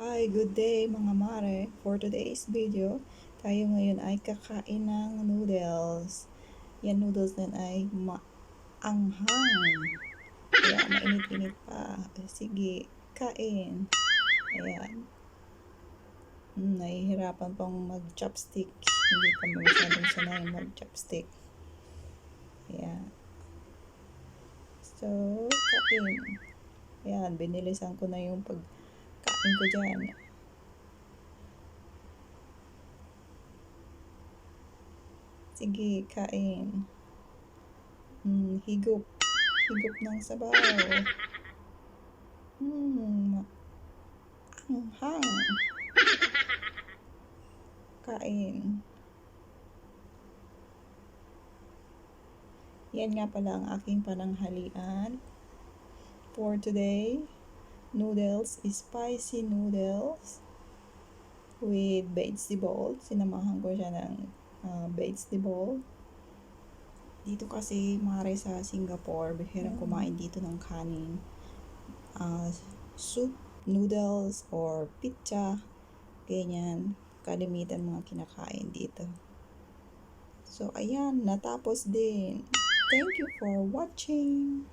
Hi, good day mga mare. For today's video, tayo ngayon ay kakain ng noodles. Yan noodles na ay maanghang. Kaya mainit-init pa. Sige, kain. Ayan. Nahihirapan pang mag-chopstick. Hindi pa masyadong sanay mag-chopstick. Ayan. So, kain. Ayan, binilisan ko na yung pagkain ko dyan. Sige, kain. Higop. Higop ng sabaw. Anghang. Kain. Yan nga pala ang aking pananghalian for today. Noodles, spicy noodles with vegetable. Sinamahan ko siya ng vegetable. Dito kasi mare sa Singapore, bihirang kumain dito ng kanin. Soup, noodles, or pizza. Ganyan. Kalimitan mga kinakain dito. So, ayan. Natapos din. Thank you for watching.